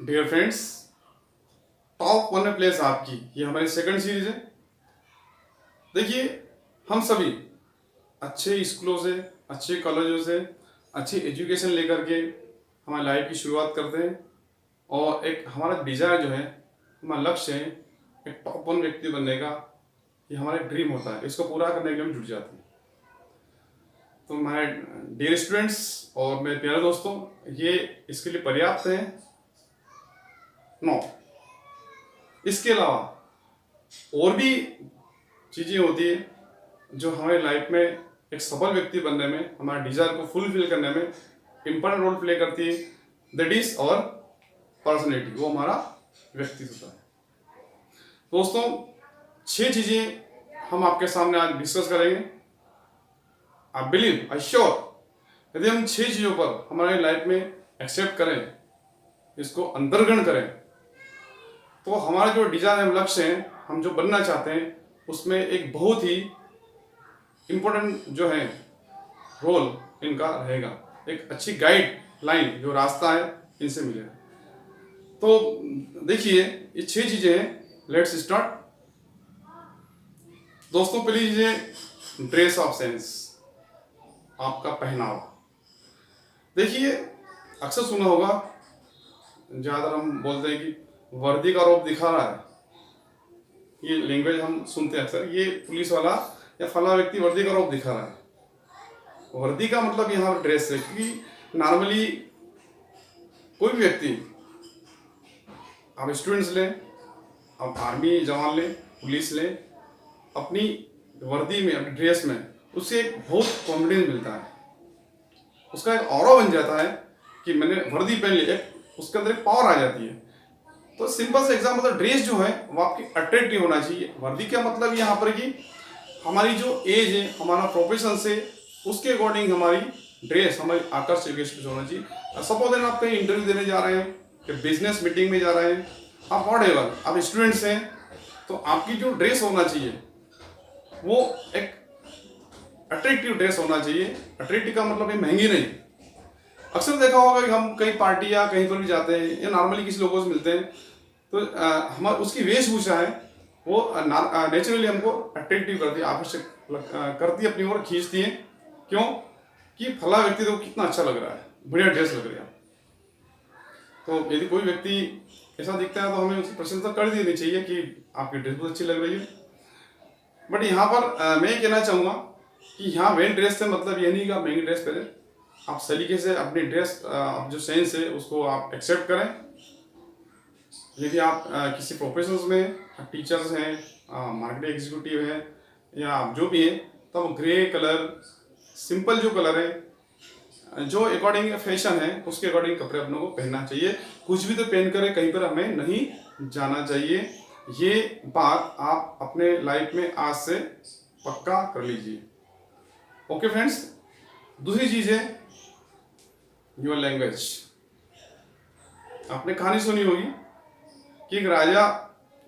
Dear friends, top 1 में place आपकी। ये हमारी सेकंड सीरीज है। देखिए, हम सभी अच्छे स्कूलों से, अच्छे कॉलेजों से, अच्छी एजुकेशन लेकर के हमारी लाइफ की शुरुआत करते हैं और एक हमारा डिजायर जो है, हमारा लक्ष्य है एक टॉप 1 व्यक्ति बनने का। ये हमारा ड्रीम होता है, इसको पूरा करने के लिए हम जुट जाते हैं। तो हमारे डियर स्टूडेंट्स और मेरे प्यारे दोस्तों, ये इसके लिए पर्याप्त है? नो। इसके अलावा और भी चीज़ें होती है जो हमारी लाइफ में एक सफल व्यक्ति बनने में, हमारे डिजायर को फुलफिल करने में इम्पोर्टेंट रोल प्ले करती है। दैट इज और पर्सनैलिटी, वो हमारा व्यक्तित्व है। दोस्तों, 6 चीज़ें हम आपके सामने आज डिस्कस करेंगे। आई बिलीव, आई श्योर, यदि हम 6 चीज़ों पर हमारे लाइफ में एक्सेप्ट करें, इसको अंतर्ग्रहण करें, तो हमारा जो डिजायर है, लक्ष्य है, हम जो बनना चाहते हैं, उसमें एक बहुत ही इम्पोर्टेंट जो है रोल इनका रहेगा। एक अच्छी गाइड लाइन, जो रास्ता है, इनसे मिलेगा। तो देखिए, ये 6 चीज़ें हैं। Let's start. दोस्तों, पहली चीज़ है ड्रेस ऑफ सेंस, आपका पहनावा। देखिए, अक्सर सुना होगा, ज़्यादातर हम बोलते हैं कि वर्दी का रौब दिखा रहा है। ये लैंग्वेज हम सुनते हैं अक्सर, ये पुलिस वाला या फला व्यक्ति वर्दी का रौब दिखा रहा है। वर्दी का मतलब यहाँ पर ड्रेस है, क्योंकि नॉर्मली कोई भी व्यक्ति, आप स्टूडेंट्स लें, आप आर्मी जवान लें, पुलिस लें, अपनी वर्दी में, अपनी ड्रेस में उससे एक बहुत कॉन्फिडेंस मिलता है। उसका एक ऑरा बन जाता है कि मैंने वर्दी पहन ली, एक उसके अंदर एक पावर आ जाती है। तो सिंपल से एग्जाम्पल, ड्रेस जो है वो आपकी अट्रैक्टिव होना चाहिए। वर्दी का मतलब यहाँ पर कि हमारी जो एज है, हमारा प्रोफेशन से, उसके अकॉर्डिंग हमारी ड्रेस, हमारी आकर्षक होना चाहिए। सपोज आप कहीं इंटरव्यू देने जा रहे हैं, कि बिजनेस मीटिंग में जा रहे हैं, आप व्हाटएवर, आप स्टूडेंट्स हैं, तो आपकी जो ड्रेस होना चाहिए वो एक अट्रैक्टिव ड्रेस होना चाहिए। अट्रैक्टिव का मतलब है महंगी नहीं। अक्सर देखा होगा कि हम कहीं पार्टी या कहीं पर भी जाते हैं या नॉर्मली किसी लोगों से मिलते हैं, तो हमारी उसकी वेशभूषा है वो नेचुरली हमको अट्रैक्टिव करती है, आकर्षक करती है, अपनी ओर खींचती है। क्यों? कि फला व्यक्ति तो कितना अच्छा लग रहा है, बढ़िया ड्रेस लग रही है। तो यदि कोई व्यक्ति ऐसा दिखता है तो हमें उसकी प्रशंसा कर देनी चाहिए कि आपकी ड्रेस बहुत अच्छी लग रही है। बट यहाँ पर मैं कहना चाहूँगा कि यहाँ वेल ड्रेस से मतलब ये नहीं कि आप महंगी ड्रेस पहने। आप सलीके से अपनी ड्रेस, जो सेंस है, उसको आप एक्सेप्ट करें। यदि आप किसी प्रोफेशंस में टीचर्स हैं, मार्केटिंग एग्जीक्यूटिव हैं, या आप जो भी हैं, तो ग्रे कलर, सिंपल जो कलर है, जो अकॉर्डिंग फैशन है, उसके अकॉर्डिंग कपड़े अपनों को पहनना चाहिए। कुछ भी तो पहन कर कहीं पर हमें नहीं जाना चाहिए। ये बात आप अपने लाइफ में आज से पक्का कर लीजिए। Okay friends. दूसरी चीज़ है योर लैंग्वेज। आपने कहानी सुनी होगी कि एक राजा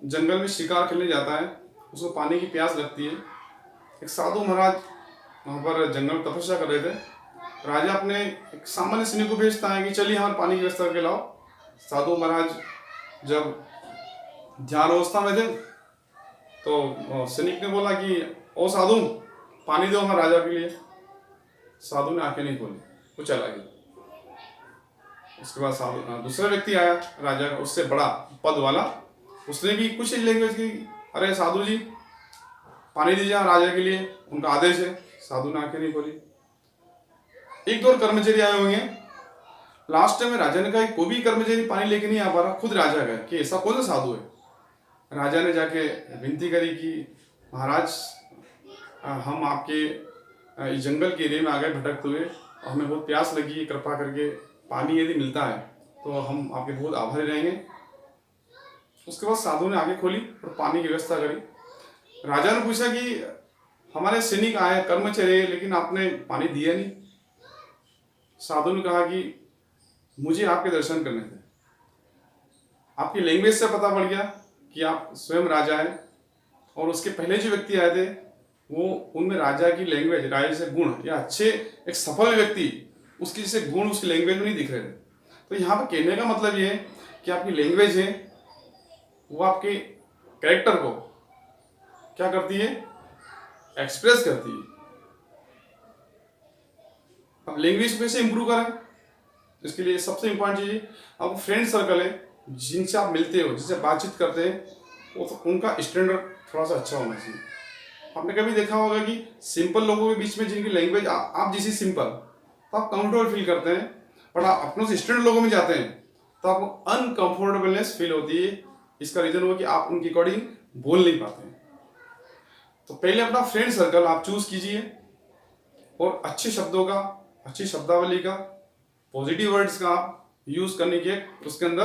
जंगल में शिकार खेलने जाता है, उसको पानी की प्यास लगती है। एक साधु महाराज वहाँ पर जंगल में तपस्या कर रहे थे। राजा अपने एक सामान्य सैनिक को भेजता है कि चलिए हमारे पानी की व्यवस्था करके लाओ। साधु महाराज जब ध्यान अवस्था में थे, तो सैनिक ने बोला कि ओ साधु, पानी दो हमारे राजा के लिए। साधु ने आंखें नहीं खोली, वो चला गया। उसके बाद साधु दूसरा व्यक्ति आया, राजा का उससे बड़ा पद वाला, उसने भी कुछ लैंग्वेज की, अरे साधु जी पानी दीजिए राजा के लिए, उनका आदेश है। साधु ने आंखें नहीं खोली। एक दो कर्मचारी आए होंगे। लास्ट में राजा ने कहा कोई भी कर्मचारी पानी लेके नहीं आ पा रहा, खुद राजा गए कि ऐसा कौन सा साधु है। राजा ने जाके विनती करी कि महाराज, हम आपके इस जंगल के एरिया में आ गए भटकते हुए, और हमें बहुत प्यास लगी है, कृपा करके पानी यदि मिलता है तो हम आपके बहुत आभारी रहेंगे। उसके बाद साधु ने आगे खोली और पानी की व्यवस्था करी। राजा ने पूछा कि हमारे सैनिक आए, कर्मचारी, लेकिन आपने पानी दिया नहीं। साधु ने कहा कि मुझे आपके दर्शन करने थे। आपकी लैंग्वेज से पता पड़ गया कि आप स्वयं राजा हैं, और उसके पहले जो व्यक्ति आए थे वो, उनमें राजा की लैंग्वेज, राजा से गुण या अच्छे एक सफल व्यक्ति, उसके जैसे गुण उसकी लैंग्वेज में नहीं दिख रहे थे। तो यहाँ पर कहने का मतलब ये है कि कि आपकी लैंग्वेज है वो आपके कैरेक्टर को क्या करती है, एक्सप्रेस करती है। अब लैंग्वेज को कैसे इंप्रूव करें, इसके लिए सबसे इंपॉर्टेंट चीज आपको फ्रेंड सर्कल है जिनसे आप मिलते हो, जिनसे बातचीत करते हैं, वो तो उनका स्टैंडर्ड थोड़ा सा अच्छा होना चाहिए। आपने कभी देखा होगा कि सिंपल लोगों के बीच में जिनकी लैंग्वेज आप जैसी सिंपल, तो आप कंफर्टेबल फील करते हैं, बट आप अपनों से स्टैंडर्ड लोगों में जाते हैं तो आपको अनकंफर्टेबलनेस फील होती है। इसका रीजन हुआ कि आप उनके अकॉर्डिंग बोल नहीं पाते हैं। तो पहले अपना फ्रेंड सर्कल आप चूज कीजिए और अच्छे शब्दों का, अच्छी शब्दावली का, पॉजिटिव वर्ड्स का आप यूज करने की उसके अंदर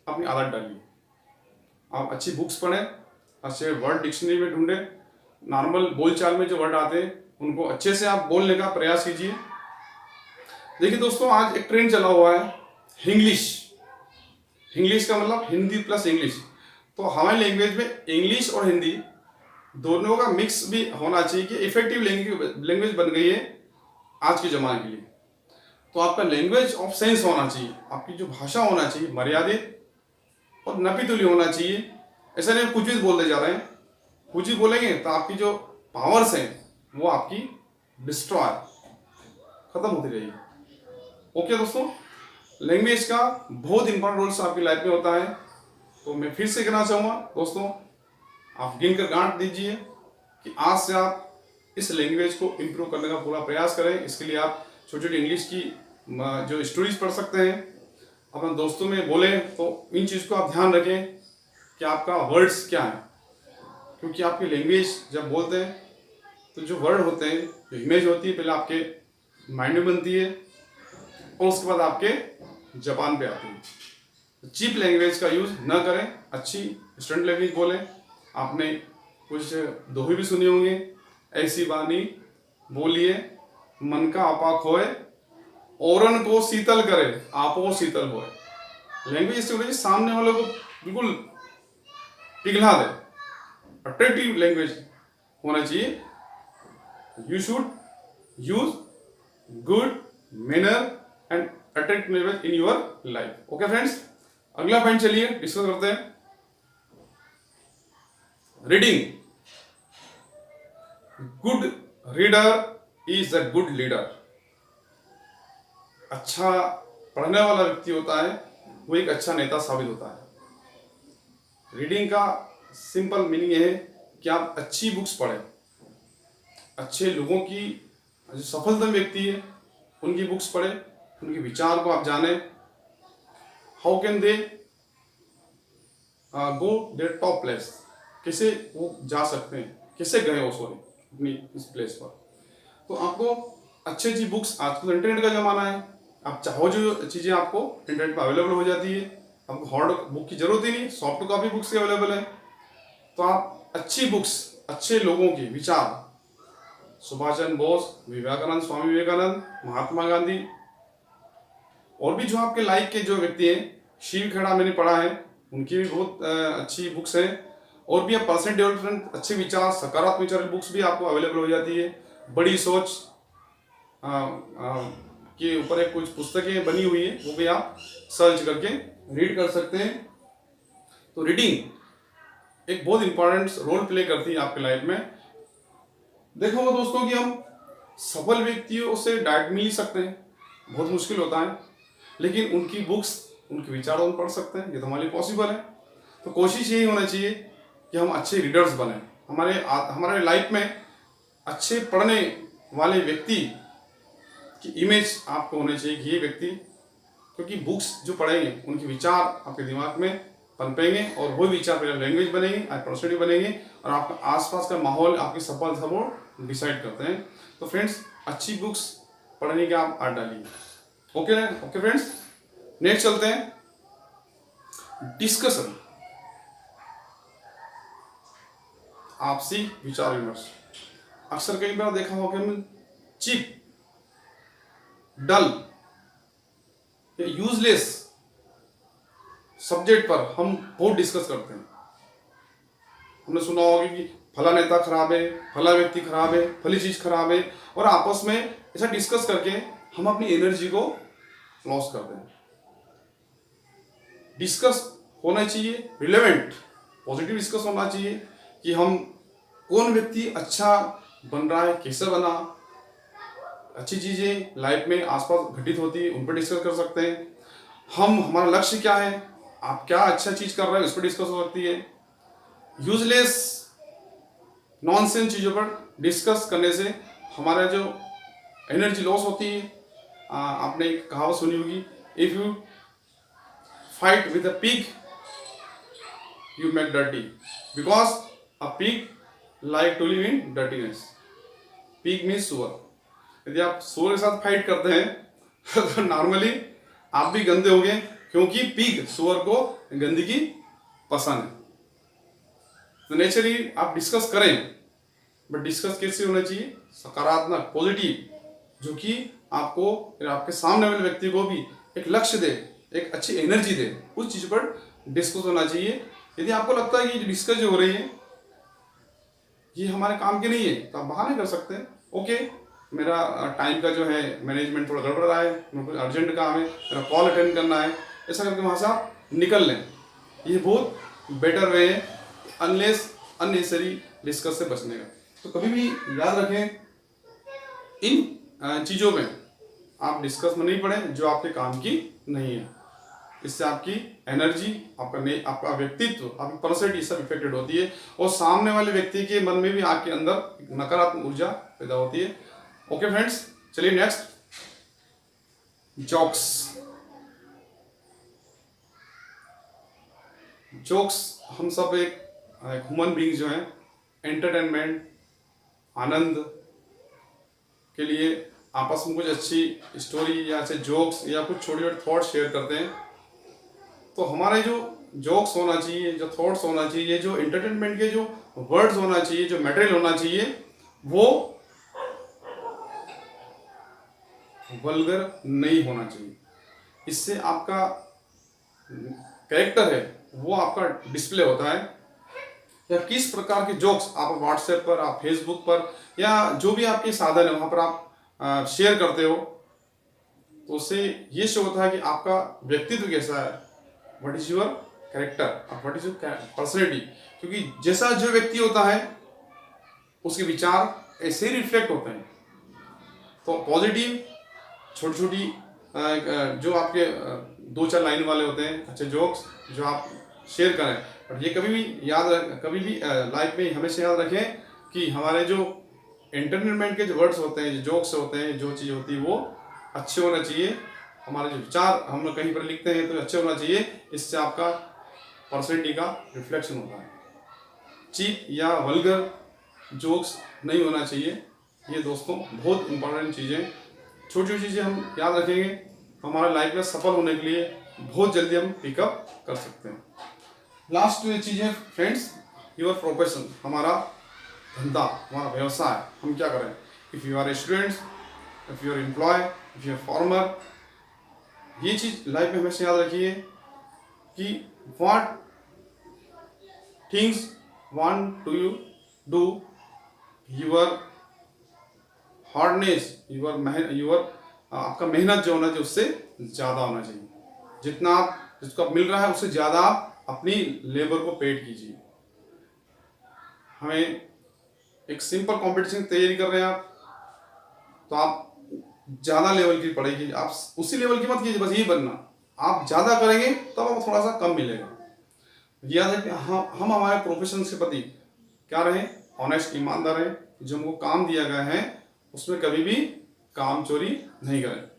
अपनी आदत डालिए। आप अच्छी बुक्स पढ़ें, अच्छे वर्ड डिक्शनरी में ढूंढें, नॉर्मल बोलचाल में जो वर्ड आते हैं उनको अच्छे से आप बोलने का प्रयास कीजिए। देखिए दोस्तों, आज एक ट्रेंड चला हुआ है हिंग्लिश। हिंग्लिश का मतलब हिंदी प्लस इंग्लिश। तो हमारी लैंग्वेज में इंग्लिश और हिंदी दोनों का मिक्स भी होना चाहिए कि इफेक्टिव लैंग्वेज बन गई है आज के जमाने के लिए। तो आपका लैंग्वेज ऑफ सेंस होना चाहिए, आपकी जो भाषा होना चाहिए मर्यादित और नपीतुली होना चाहिए। ऐसा नहीं कुछ भी बोलते जा रहे हैं, कुछ भी बोलेंगे तो आपकी जो पावर्स हैं वो आपकी डिस्ट्रॉय खत्म होती रहेगी। ओके दोस्तों, लैंग्वेज का बहुत इंपॉर्टेंट रोल आपकी लाइफ में होता है। तो मैं फिर से कहना चाहूँगा दोस्तों, आप गिनकर गांठ दीजिए कि आज से आप इस लैंग्वेज को इम्प्रूव करने का पूरा प्रयास करें। इसके लिए आप छोटी छोटी इंग्लिश की जो स्टोरीज पढ़ सकते हैं, अपने दोस्तों में बोलें। तो इन चीज़ को आप ध्यान रखें कि आपका वर्ड्स क्या है, क्योंकि आपकी लैंग्वेज जब बोलते हैं तो जो वर्ड होते हैं, जो इमेज होती है, पहले आपके माइंड में बनती है और उसके बाद आपके जबान पे आती है। चीप लैंग्वेज का यूज़ न करें, अच्छी स्टैंडर्ड लैंग्वेज बोलें। आपने कुछ दोहे भी सुने होंगे, ऐसी बानी बोलिए मन का आपा खोए, औरन को शीतल करे आपो शीतल होए। लैंग्वेज इससे होनी चाहिए सामने वाले को बिल्कुल पिघला दे, अट्रैक्टिव लैंग्वेज होना चाहिए। You should use good manner and attractive language in your life. Okay friends, अगला पॉइंट चलिए डिस्कस करते हैं। Reading, good reader is a good leader. अच्छा पढ़ने वाला व्यक्ति होता है वो एक अच्छा नेता साबित होता है। रीडिंग का सिंपल मीनिंग है कि आप अच्छी बुक्स पढ़ें, अच्छे लोगों की, जो सफलतम व्यक्ति है उनकी बुक्स पढ़ें, उनके विचार को आप जानें। How can they go there top place, कैसे वो जा सकते हैं, कैसे गए वो सॉरी अपनी इस प्लेस पर। तो आपको अच्छी अच्छी बुक्स, आजकल तो इंटरनेट का ज़माना है, आप चाहो जो चीज़ें आपको इंटरनेट पर अवेलेबल हो जाती है। आपको हार्ड बुक की जरूरत ही नहीं, सॉफ्ट कॉपी बुक्स अवेलेबल है। तो आप अच्छी बुक्स, अच्छे लोगों के विचार, सुभाष चंद्र बोस, विवेकानंद, स्वामी विवेकानंद, महात्मा गांधी, और भी जो आपके लाइक के जो व्यक्ति हैं, शिव खेड़ा मैंने पढ़ा है, उनकी भी बहुत अच्छी बुक्स हैं। और भी आप पर्सनल डेवलपमेंट, अच्छे विचार, सकारात्मक विचार की बुक्स भी आपको अवेलेबल हो जाती है। बड़ी सोच के ऊपर एक कुछ पुस्तकें बनी हुई है, वो भी आप सर्च करके रीड कर सकते हैं। तो रीडिंग एक बहुत इंपॉर्टेंट रोल प्ले करती है आपकी लाइफ में। देखो दोस्तों कि हम सफल व्यक्तियों से डायरेक्ट मिल सकते हैं, बहुत मुश्किल होता है, लेकिन उनकी बुक्स, उनके विचार हम पढ़ सकते हैं, ये तो हमारे लिए पॉसिबल है। तो कोशिश यही होना चाहिए कि हम अच्छे रीडर्स बने। हमारे लाइफ में अच्छे पढ़ने वाले व्यक्ति की इमेज आपको होनी चाहिए कि ये व्यक्ति, क्योंकि बुक्स जो पढ़ेंगे उनके विचार आपके दिमाग में पनपेंगे और वो विचार पहले लैंग्वेज बनेगी, आपकी पर्सनैलिटी बनेगी और आपका आसपास का माहौल आपकी सफलता को डिसाइड करते हैं। तो फ्रेंड्स, अच्छी बुक्स पढ़ने की आप आदत डालिए। ओके फ्रेंड्स, नेक्स्ट चलते हैं डिस्कशन, आपसी विचार विमर्श। अक्सर कई बार देखा होगा कि हम चीप, डल, यूजलेस सब्जेक्ट पर हम बहुत डिस्कस करते हैं। हमने सुना होगा कि फला नेता खराब है, फला व्यक्ति खराब है, फली चीज खराब है, और आपस में ऐसा डिस्कस करके हम अपनी एनर्जी को लॉस करते हैं। डिस्कस होना चाहिए रिलेवेंट, पॉजिटिव डिस्कस होना चाहिए कि हम कौन व्यक्ति अच्छा बन रहा है, कैसे बना, अच्छी चीज़ें लाइफ में आसपास घटित होती है उन पर डिस्कस कर सकते हैं। हमारा लक्ष्य क्या है, आप क्या अच्छा चीज़ कर रहे हैं उस पर डिस्कस हो सकती है। यूजलेस नॉनसेंस चीज़ों पर डिस्कस करने से हमारा जो एनर्जी लॉस होती है। आपने एक कहावत सुनी होगी, if you fight with a pig you make dirty because a pig like to live in dirtiness. Pig means सुअर। यदि आप सुअर के साथ फाइट करते हैं तो नॉर्मली आप भी गंदे होंगे, क्योंकि पिग सुअर को गंदगी पसंद है। तो नेचुरली आप डिस्कस करें, बट डिस्कस कैसे होना चाहिए, सकारात्मक, पॉजिटिव, जो कि आपको आपके सामने वाले व्यक्ति को भी एक लक्ष्य दे, एक अच्छी एनर्जी दे, उस चीज़ पर डिस्कस होना चाहिए। यदि आपको लगता है कि जो डिस्कस जो हो रही है ये हमारे काम की नहीं है, तो आप बहाने कर सकते हैं, ओके मेरा टाइम का जो है मैनेजमेंट थोड़ा गड़बड़ रहा है, मेरे को अर्जेंट काम है, मेरा कॉल अटेंड करना है, ऐसा करके वहाँ से आप निकल लें। ये बहुत बेटर वे है अनलेस अननेसेसरी डिस्कस से बचने का। तो कभी भी याद रखें, इन चीज़ों में आप डिस्कस में नहीं पड़े जो आपके काम की नहीं है। इससे आपकी एनर्जी, आपका व्यक्तित्व, आपकी पर्सनैलिटी सब इफेक्टेड होती है, और सामने वाले व्यक्ति के मन में भी आपके अंदर नकारात्मक ऊर्जा पैदा होती है। ओके फ्रेंड्स, चलिए नेक्स्ट, जोक्स। जोक्स, हम सब एक ह्यूमन बीइंग जो है एंटरटेनमेंट, आनंद के लिए आपस में कुछ अच्छी स्टोरी या अच्छे जोक्स या कुछ छोटे छोटे थॉट्स शेयर करते हैं। तो हमारे जो जोक्स होना चाहिए, जो थॉट्स होना चाहिए, जो एंटरटेनमेंट के जो वर्ड्स होना चाहिए, जो मटेरियल होना चाहिए, वो वल्गर नहीं होना चाहिए। इससे आपका कैरेक्टर है वो आपका डिस्प्ले होता है, या किस प्रकार के जोक्स आप व्हाट्सएप पर, आप फेसबुक पर, या जो भी आपके साधन है वहाँ पर आप शेयर करते हो, तो उससे ये शो होता है कि आपका व्यक्तित्व कैसा है, what is your character, what is your personality. क्योंकि जैसा जो व्यक्ति होता है उसके विचार ऐसे ही रिफ्लेक्ट होते हैं। तो पॉजिटिव छोटी छोटी जो आपके 2-4 लाइन वाले होते हैं अच्छे जोक्स जो आप शेयर करें, बट ये कभी भी लाइफ में हमेशा याद रखें कि हमारे जो एंटरटेनमेंट के जो वर्ड्स होते हैं, जो जोक्स होते हैं, जो चीज़ होती है वो अच्छे होना चाहिए। हमारे जो विचार हम लोग कहीं पर लिखते हैं तो अच्छे होना चाहिए, इससे आपका पर्सनैलिटी का रिफ्लेक्शन होता है। चीप या वल्गर जोक्स नहीं होना चाहिए। ये दोस्तों बहुत इंपॉर्टेंट चीज़ें, छोटी छोटी चीज़ें हम याद रखेंगे, हमारे लाइफ में सफल होने के लिए बहुत जल्दी हम पिकअप कर सकते हैं। लास्ट जो चीज़ है फ्रेंड्स, योर प्रोफेशन, हमारा धंधा, हमारा व्यवसाय, हम क्या करें। If you are a students, if you are employ, if you are farmer, ये चीज़ लाइफ में हमेशा याद रखिए कि what things want to you do, your hardness, your आपका मेहनत जो होना चाहिए उससे ज़्यादा होना चाहिए। जितना जिसको आप मिल रहा है उससे ज़्यादा आप अपनी लेबर को पेड कीजिए। हमें एक सिंपल कंपटीशन की तैयारी कर रहे हैं आप, तो आप ज़्यादा लेवल की पढ़ेगी, आप उसी लेवल की मत कीजिए बस यही बनना, आप ज़्यादा करेंगे तब आपको थोड़ा सा कम मिलेगा। याद है कि हम हमारे प्रोफेशन के प्रति क्या रहें, ऑनेस्ट, ईमानदार रहें, जो हमको काम दिया गया है उसमें कभी भी काम चोरी नहीं करें।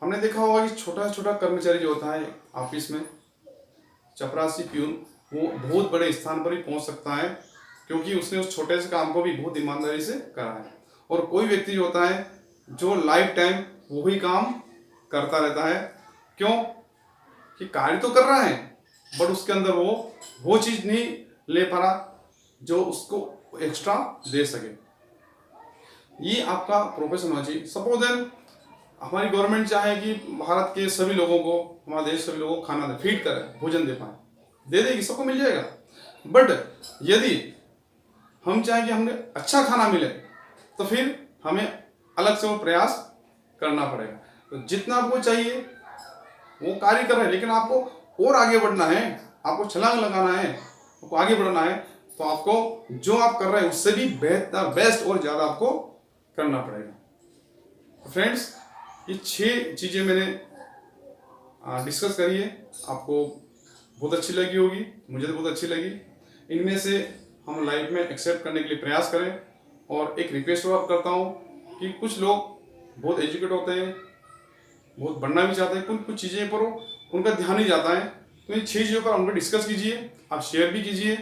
हमने देखा होगा कि छोटा छोटा कर्मचारी जो होता है ऑफिस में, चपरासी, प्यून, वो बहुत बड़े स्थान पर भी पहुंच सकता है, क्योंकि उसने उस छोटे से काम को भी बहुत ईमानदारी से करा है। और कोई व्यक्ति जो होता है जो लाइफ टाइम वही काम करता रहता है, क्यों कि कार्य तो कर रहा है बट उसके अंदर वो चीज़ नहीं ले पा रहा जो उसको एक्स्ट्रा दे सके। ये आपका प्रोफेशन होना चाहिए। सपोज देन हमारी गवर्नमेंट चाहे कि भारत के सभी लोगों को, हमारा देश सभी लोगों को खाना दे, फीड करे, भोजन दे पाए, दे देगी, सबको मिल जाएगा। बट यदि हम चाहें कि हमें अच्छा खाना मिले तो फिर हमें अलग से वो प्रयास करना पड़ेगा। तो जितना आपको चाहिए वो कार्य कर रहे हैं, लेकिन आपको और आगे बढ़ना है आपको छलांग लगाना है, आपको आगे बढ़ना है, तो आपको जो आप कर रहे हैं उससे भी बेहतर, बेस्ट और ज़्यादा आपको करना पड़ेगा। फ्रेंड्स, ये 6 चीज़ें मैंने डिस्कस करी है, आपको बहुत अच्छी लगी होगी, मुझे तो बहुत अच्छी लगी। इनमें से हम लाइफ में एक्सेप्ट करने के लिए प्रयास करें। और एक रिक्वेस्ट और करता हूँ कि कुछ लोग बहुत एजुकेट होते हैं, बहुत बढ़ना भी चाहते हैं, कुछ चीज़ें पर उनका ध्यान नहीं जाता है, तो इन 6 चीज़ों पर हम लोग डिस्कस कीजिए, आप शेयर भी कीजिए